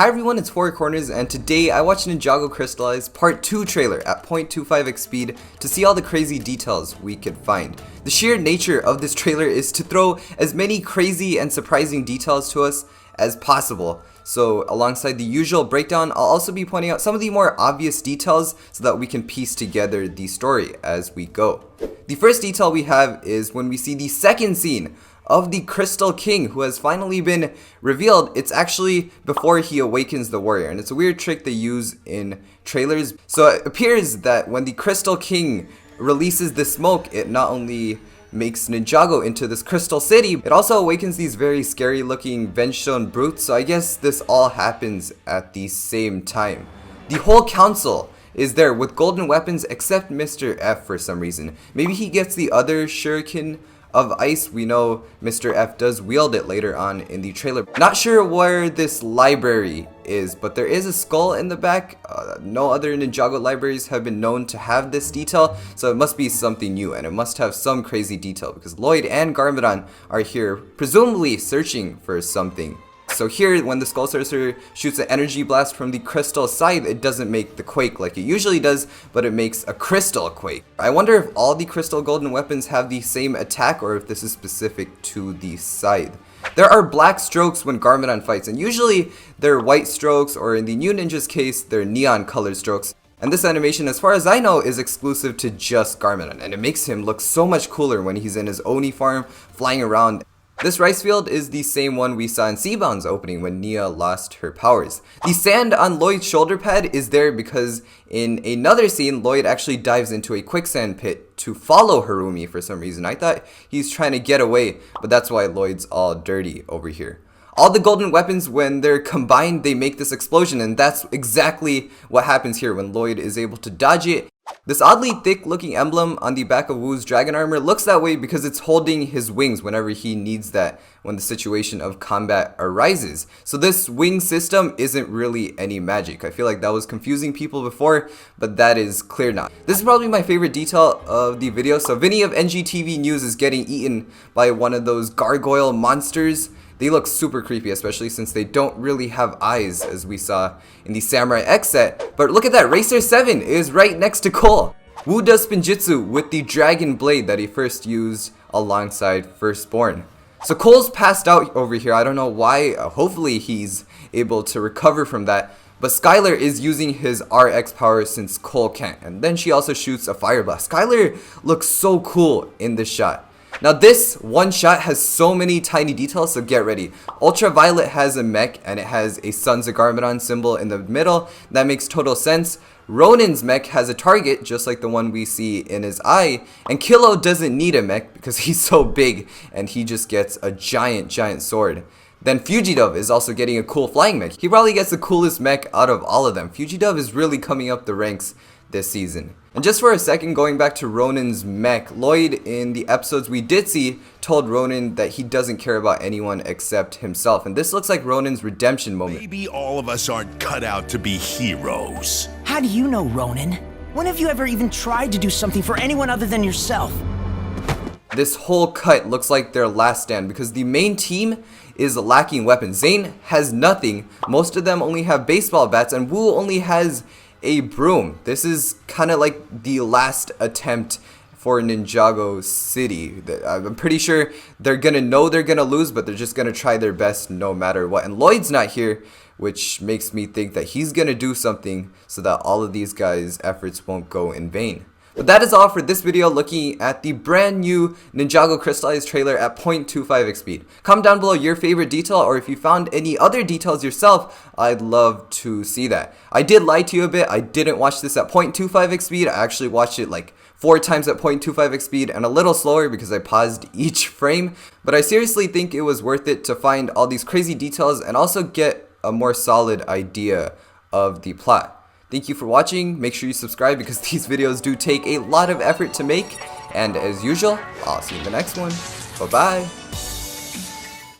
Hi everyone, it's Four Corners, and today I watched Ninjago Crystalized Part 2 trailer at 0.25x speed to see all the crazy details we could find. The sheer nature of this trailer is to throw as many crazy and surprising details to us as possible. So alongside the usual breakdown, I'll also be pointing out some of the more obvious details so that we can piece together the story as we go. The first detail we have is when we see the second scene of the Crystal King, who has finally been revealed. It's actually before he awakens the warrior, and it's a weird trick they use in trailers. So it appears that when the Crystal King releases the smoke, it not only makes Ninjago into this crystal city, it also awakens these very scary looking Vengestone brutes. So I guess this all happens at the same time. The whole council is there with golden weapons except Mr. F for some reason. Maybe he gets the other shuriken of ice. We know Mr. F does wield it later on in the trailer. Not sure where this library is, but there is a skull in the back. No other Ninjago libraries have been known to have this detail, so it must be something new, and it must have some crazy detail because Lloyd and Garmadon are here, presumably searching for something. So here, when the Skull Sorcerer shoots an energy blast from the crystal scythe, it doesn't make the quake like it usually does, but it makes a crystal quake. I wonder if all the crystal golden weapons have the same attack or if this is specific to the scythe. There are black strokes when Garmadon fights, and usually they're white strokes, or in the new ninja's case, they're neon colored strokes. And this animation, as far as I know, is exclusive to just Garmadon, and it makes him look so much cooler when he's in his Oni farm, flying around. This rice field is the same one we saw in Seabound's opening when Nia lost her powers. The sand on Lloyd's shoulder pad is there because in another scene, Lloyd actually dives into a quicksand pit to follow Harumi for some reason. I thought he's trying to get away, but that's why Lloyd's all dirty over here. All the golden weapons, when they're combined, they make this explosion, and that's exactly what happens here when Lloyd is able to dodge it. This oddly thick looking emblem on the back of Wu's dragon armor looks that way because it's holding his wings whenever he needs that when the situation of combat arises. So this wing system isn't really any magic. I feel like that was confusing people before, but that is clear now. This is probably my favorite detail of the video. So Vinny of NGTV News is getting eaten by one of those gargoyle monsters. They look super creepy, especially since they don't really have eyes as we saw in the Samurai X set. But look at that, Racer 7 is right next to Cole. Wu does Spinjitzu with the dragon blade that he first used alongside Firstborn. So Cole's passed out over here. I don't know why. Hopefully he's able to recover from that. But Skylar is using his RX power since Cole can't. And then she also shoots a fire blast. Skylar looks so cool in this shot. Now this one shot has so many tiny details, so get ready. Ultraviolet has a mech and it has a Sons of Garmadon symbol in the middle. That makes total sense. Ronin's mech has a target just like the one we see in his eye, and Kilo doesn't need a mech because he's so big and he just gets a giant sword. Then Fugi is also getting a cool flying mech. He probably gets the coolest mech out of all of them. Fugi is really coming up the ranks this season. And just for a second, going back to Ronin's mech, Lloyd in the episodes we did see told Ronin that he doesn't care about anyone except himself, and this looks like Ronin's redemption moment. Maybe all of us aren't cut out to be heroes. How do you know, Ronin? When have you ever even tried to do something for anyone other than yourself? This whole cut looks like their last stand because the main team is lacking weapons. Zane has nothing, most of them only have baseball bats, and Wu only has a broom. This is kind of like the last attempt for Ninjago City. I'm pretty sure they're gonna know they're gonna lose, but they're just gonna try their best no matter what. And Lloyd's not here, which makes me think that he's gonna do something so that all of these guys' efforts won't go in vain. But that is all for this video looking at the brand new Ninjago Crystalized trailer at 0.25x speed. Comment down below your favorite detail, or if you found any other details yourself, I'd love to see that. I did lie to you a bit. I didn't watch this at 0.25x speed. I actually watched it like 4 times at 0.25x speed and a little slower because I paused each frame. But I seriously think it was worth it to find all these crazy details and also get a more solid idea of the plot. Thank you for watching. Make sure you subscribe because these videos do take a lot of effort to make. And as usual, I'll see you in the next one. Bye-bye.